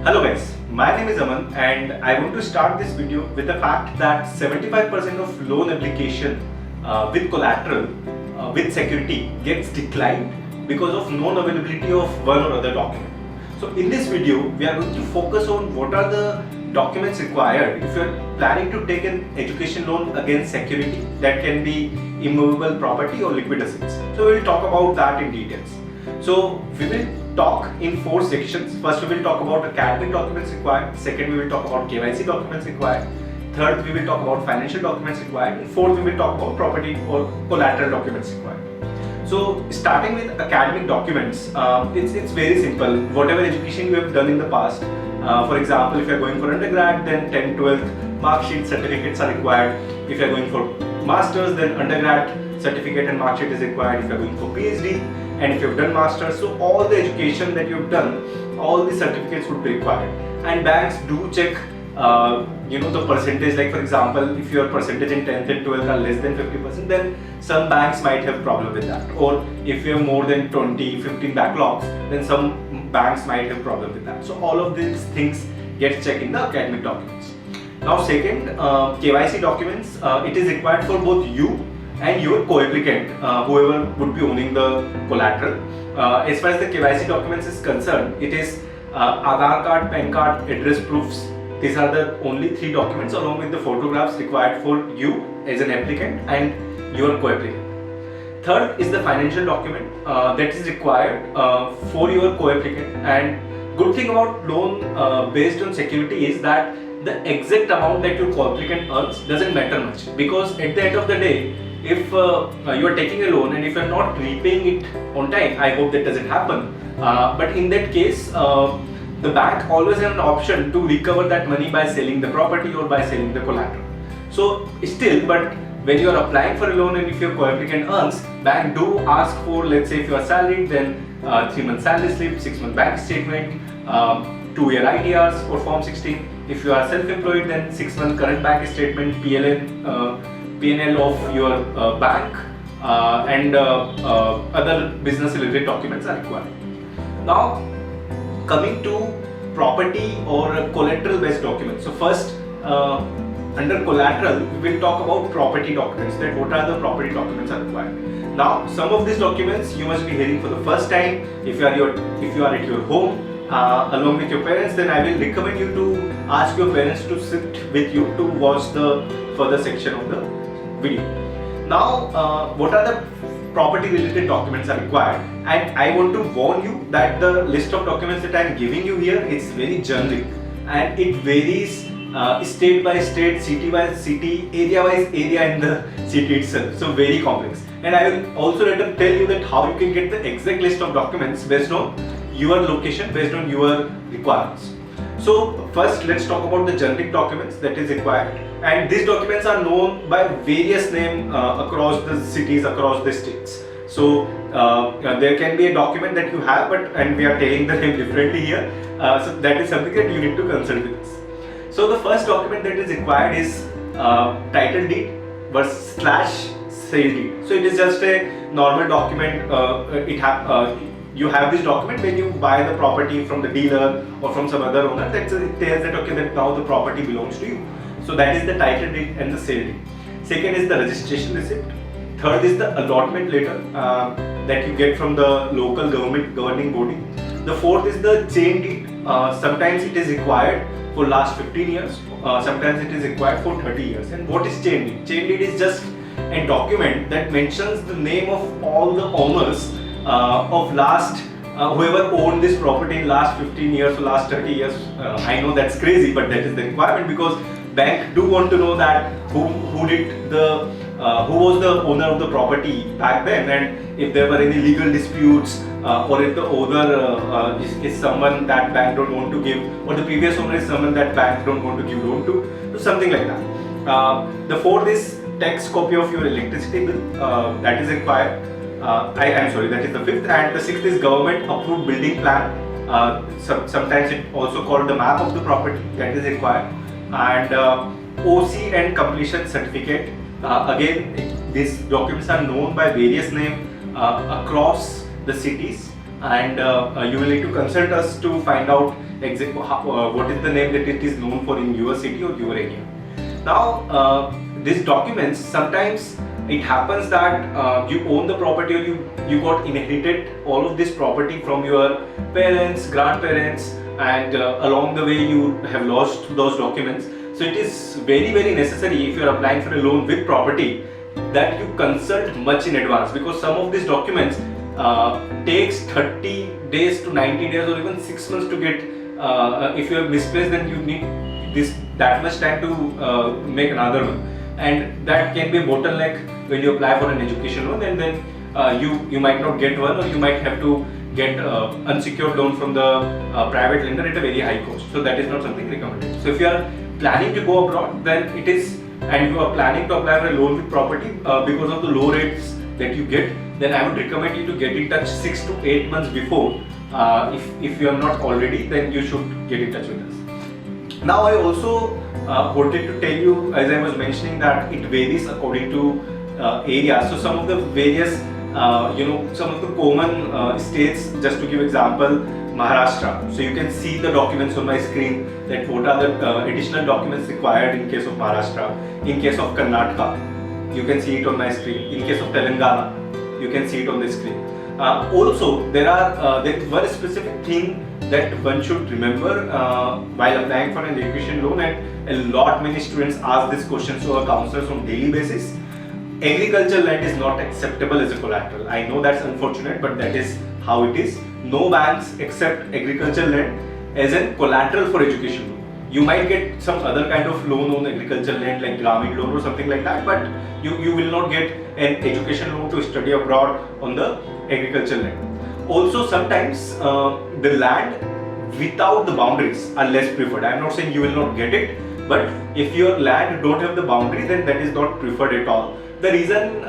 Hello guys, my name is Aman and I want to start this video with the fact that 75% of loan application with collateral with security gets declined because of non-availability of one or other document. So in this video, we are going to focus on what are the documents required if you are planning to take an education loan against security that can be immovable property or liquid assets. So we will talk about that in details. So we will talk in 4 sections. First, we will talk about academic documents required. Second, we will talk about KYC documents required. Third, we will talk about financial documents required. And fourth, we will talk about property or collateral documents required. So starting with academic documents, it's very simple. Whatever education you have done in the past, for example, if you are going for undergrad, then 10th, 12th mark sheet certificates are required. If you are going for masters, then undergrad certificate and mark sheet is required. If you are going for PhD, and if you have done masters, so all the education that you have done, all the certificates would be required. And banks do check the percentage, like for example, if your percentage in 10th and 12th are less than 50%, then some banks might have problem with that. Or if you have more than 20, 15 backlogs, then some banks might have problem with that. So all of these things get checked in the academic documents. Now second, KYC documents, it is required for both you and your co-applicant, whoever would be owning the collateral. As far as the KYC documents is concerned, it is Aadhaar card, PAN card, address proofs. These are the only 3 documents along with the photographs required for you as an applicant and your co-applicant. Third is the financial document that is required for your co-applicant. And good thing about loan based on security is that the exact amount that your co-applicant earns doesn't matter much, because at the end of the day, if you are taking a loan and if you are not repaying it on time, I hope that doesn't happen. But in that case, the bank always has an option to recover that money by selling the property or by selling the collateral. So still, but when you are applying for a loan and if your co-applicant earns, bank do ask for, let's say if you are salaried, then 3 month salary slip, 6 month bank statement, 2-year ITRs or Form 16. If you are self-employed, then 6 month current bank statement, PNL of your bank, and other business related documents are required. Now coming to property or collateral based documents. So first, under collateral, we will talk about property documents, that what are the property documents are required. Now some of these documents you must be hearing for the first time. If you are at your home along with your parents, then I will recommend you to ask your parents to sit with you to watch the further section of the video. Now what are the property related documents are required, and I want to warn you that the list of documents that I am giving you here is very generic and it varies state by state, city by city, area by area in the city itself, so very complex. And I will also later tell you that how you can get the exact list of documents based on your location, based on your requirements. So first let's talk about the generic documents that is required, and these documents are known by various names across the cities, across the states. So there can be a document that you have, and we are telling the name differently here, so that is something that you need to consult with us. So the first document that is required is title deed versus /sale deed. So it is just a normal document. You have this document when you buy the property from the dealer or from some other owner, that tells that okay, that now the property belongs to you. So that is the title deed and the sale deed. Second is the registration receipt. Third is the allotment letter that you get from the local governing body. The fourth is the chain deed. Sometimes it is required for last 15 years. Sometimes it is required for 30 years. And what is chain deed? Chain deed is just a document that mentions the name of all the owners of last whoever owned this property in last 15 years or last 30 years. I know that's crazy, but that is the requirement, because bank do want to know that who was the owner of the property back then, and if there were any legal disputes or if the owner is someone that bank don't want to give, or the previous owner is someone that bank don't want to give loan to, so something like that. The fourth is tax copy of your electricity bill, that is required. I'm sorry, that is the fifth. And the sixth is government approved building plan. Sometimes it also called the map of the property, that is required. And OC and completion certificate. Again, these documents are known by various names across the cities. and you will need to consult us to find out what is the name that it is known for in your city or your area. Now, these documents, sometimes it happens that you own the property, or you got inherited all of this property from your parents, grandparents, and along the way you have lost those documents. So it is very necessary, if you are applying for a loan with property, that you consult much in advance, because some of these documents takes 30 days to 90 days or even 6 months to get. If you have misplaced, then you need that much time to make another one, and that can be a bottleneck when you apply for an education loan, and then you might not get one, or you might have to get unsecured loan from the private lender at a very high cost. So that is not something recommended. So if you are planning to go abroad, then it is, and you are planning to apply for a loan with property, because of the low rates that you get, then I would recommend you to get in touch 6 to 8 months before. If you are not already, then you should get in touch with us. Now I also wanted to tell you, as I was mentioning, that it varies according to area. So some of the various, some of the common states, just to give example, Maharashtra. So you can see the documents on my screen, that what are the additional documents required in case of Maharashtra. In case of Karnataka, you can see it on my screen. In case of Telangana, you can see it on the screen. Also, there is one specific thing that one should remember while applying for an education loan, and many students ask this question to our counselors on daily basis. Agricultural land is not acceptable as a collateral. I know that's unfortunate, but that is how it is. No banks accept agricultural land as a collateral for education loan. You might get some other kind of loan on agricultural land, like Gramin loan or something like that, but you will not get an education loan to study abroad on the agricultural land. Also, sometimes the land without the boundaries are less preferred. I am not saying you will not get it, but if your land don't have the boundary, then that is not preferred at all. The reason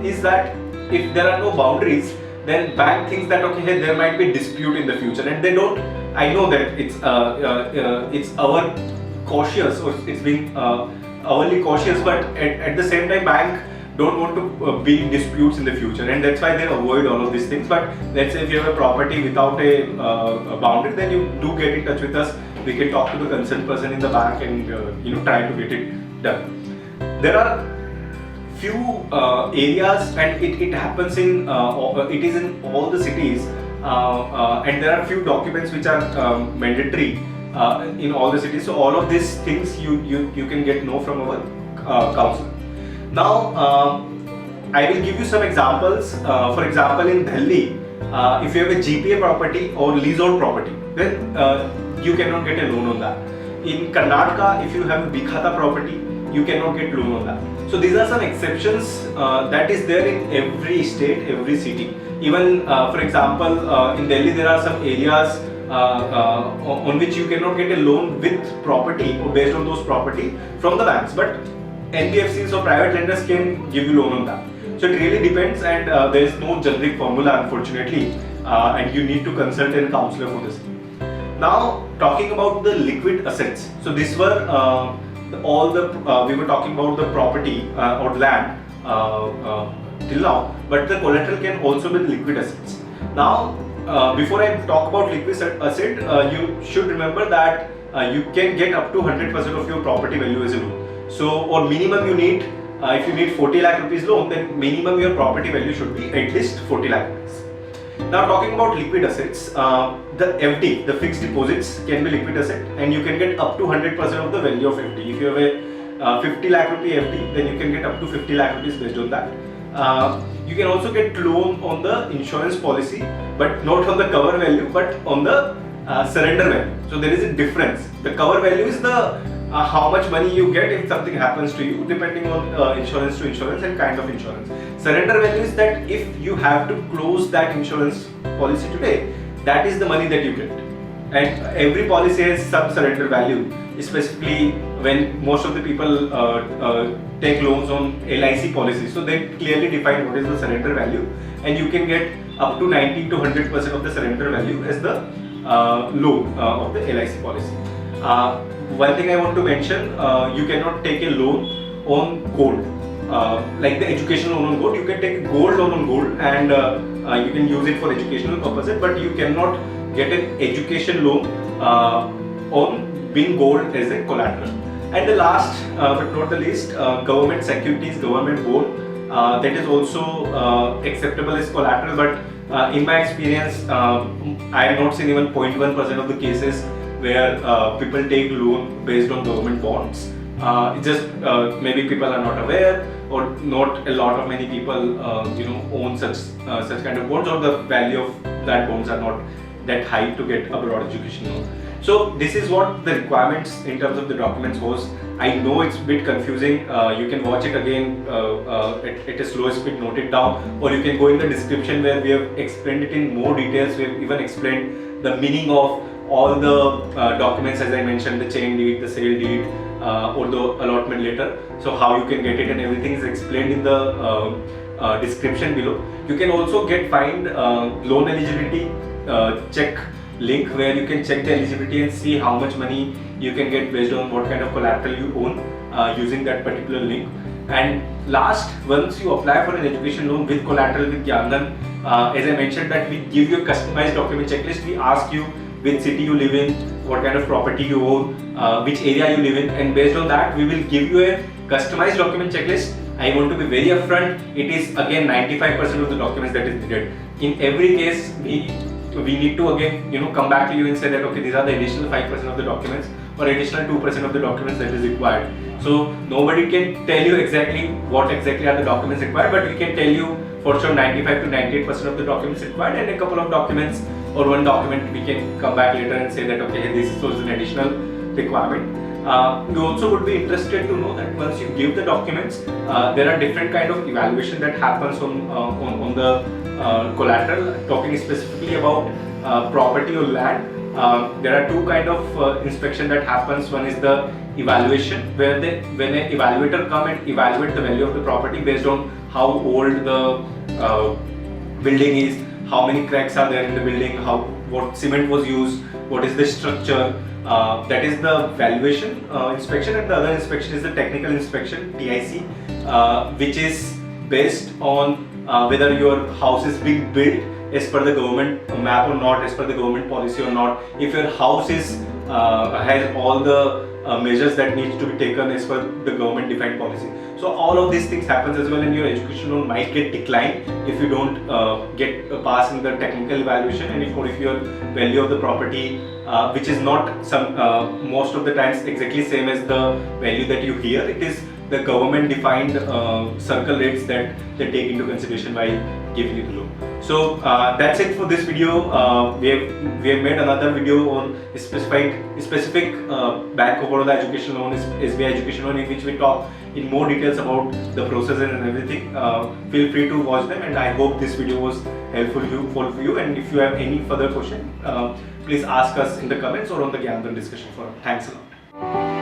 is that if there are no boundaries, then bank thinks that okay, hey, there might be dispute in the future, and they don't. I know that it's our cautious, or it's being overly cautious, but at the same time, bank don't want to be in disputes in the future, and that's why they avoid all of these things. But let's say if you have a property without a boundary, then you do get in touch with us. We can talk to the concerned person in the bank and try to get it done. There are few areas, and it happens in it is in all the cities, and there are few documents which are mandatory in all the cities. So all of these things you can get know from our counselor. Now I will give you some examples. For example, in Delhi, if you have a GPA property or leasehold property, then you cannot get a loan on that. In Karnataka, if you have a Bikhata property, you cannot get loan on that. So these are some exceptions that is there in every state, every city. Even for example, in Delhi there are some areas on which you cannot get a loan with property or based on those property from the banks, but NBFCs or private lenders can give you loan on that. So it really depends, and there is no generic formula, unfortunately, and you need to consult a counselor for this. Now, talking about the liquid assets. So these were we were talking about the property or land till now, but the collateral can also be liquid assets. Now, before I talk about liquid asset, you should remember that you can get up to 100% of your property value as a loan. So, or minimum you need, if you need 40 lakh rupees loan, then minimum your property value should be at least 40 lakh rupees. Now, talking about liquid assets, the FD, the fixed deposits, can be liquid asset, and you can get up to 100% of the value of FD. If you have a 50 lakh rupee FD, then you can get up to 50 lakh rupees based on that. You can also get loan on the insurance policy, but not on the cover value, but on the surrender value. So there is a difference. The cover value is the how much money you get if something happens to you, depending on insurance to insurance and kind of insurance. Surrender value is that if you have to close that insurance policy today, that is the money that you get. And every policy has some surrender value, specifically when most of the people take loans on LIC policies. So they clearly define what is the surrender value, and you can get up to 90 to 100% of the surrender value as the loan of the LIC policy. One thing I want to mention, you cannot take a loan on gold. Like the education loan on gold, you can take a gold loan on gold, and you can use it for educational purposes, but you cannot get an education loan on being gold as a collateral. And the last but not the least, government securities, government bond, that is also acceptable as collateral, but in my experience, I have not seen even 0.1% of the cases where people take loan based on government bonds. It's just maybe people are not aware, or not a lot of many people own such kind of bonds, or the value of that bonds are not that high to get abroad education loan. So this is what the requirements in terms of the documents was. I know it's a bit confusing. You can watch it again at a slow speed, note it down, or you can go in the description where we have explained it in more details. We have even explained the meaning of all the documents, as I mentioned, the chain deed, the sale deed, or the allotment letter. So how you can get it and everything is explained in the description below. You can also find loan eligibility check link, where you can check the eligibility and see how much money you can get based on what kind of collateral you own using that particular link. And last, once you apply for an education loan with collateral with Gyandhan, as I mentioned that we give you a customized document checklist. We ask you which city you live in, what kind of property you own, which area you live in, and based on that we will give you a customized document checklist. I want to be very upfront, it is again 95% of the documents that is needed. In every case we need to again come back to you and say that okay, these are the additional 5% of the documents or additional 2% of the documents that is required. So nobody can tell you exactly what exactly are the documents required, but we can tell you for sure 95 to 98% of the documents required, and a couple of documents or one document we can come back later and say that okay, this was an additional requirement. You also would be interested to know that once you give the documents, there are different kind of evaluation that happens on the collateral. Talking specifically about property or land, there are two kind of inspection that happens. One is the evaluation, where when an evaluator come and evaluate the value of the property based on how old the building is, how many cracks are there in the building, what cement was used, what is the structure. That is the valuation inspection, and the other inspection is the technical inspection, TIC, which is based on whether your house is being built as per the government map or not, as per the government policy or not, if your house is has all the measures that needs to be taken as per the government defined policy. So all of these things happens as well, and your education loan might get declined if you don't get pass in the technical evaluation, and if your value of the property which is not most of the times exactly same as the value that you hear, it is the government defined circle rates that they take into consideration while giving you the loan. So that's it for this video. We have made another video on specific Bank of Baroda education loan, SBI education loan, in which we talk in more details about the process and everything. Feel free to watch them, and I hope this video was helpful for you. And if you have any further question, please ask us in the comments or on the Gyandhan discussion forum. Thanks a lot.